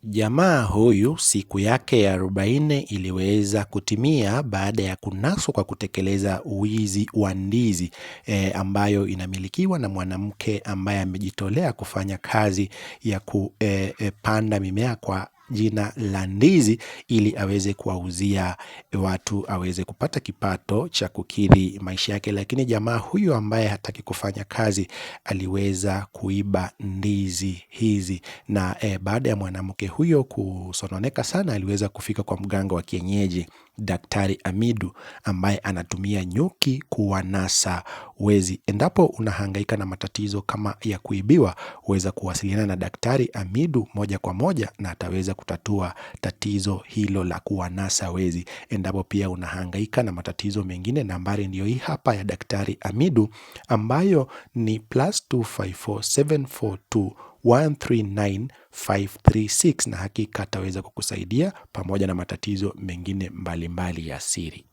Jamaa huyu siku yake ya 40 iliweza kutimia baada ya kunaswa kwa kutekeleza wizi wa ndizi ambayo inamilikiwa na mwanamke ambaye amejitolea kufanya kazi ya kupanda mimea kwa jina la ndizi ili aweze kuwauzia watu aweze kupata kipato cha kukidhi maisha yake. Lakini jamaa huyu ambaye hataki kufanya kazi aliweza kuiba ndizi hizi, na baada ya mwanamke huyo kusononeka sana aliweza kufika kwa mganga wa kienyeji Daktari Amidu ambaye anatumia nyuki kuwanasa wezi. Endapo unahangaika na matatizo kama ya kuibiwa, uweza kuwasiliana na Daktari Amidu moja kwa moja na ataweza kutatua tatizo hilo la kuwanasa wezi. Endapo pia unahangaika na matatizo mengine, nambari ndiyo hii hapa ya Daktari Amidu ambayo ni +254742139,536, na hakika ataweza kukusaidia pamoja na matatizo mengine mbalimbali ya siri.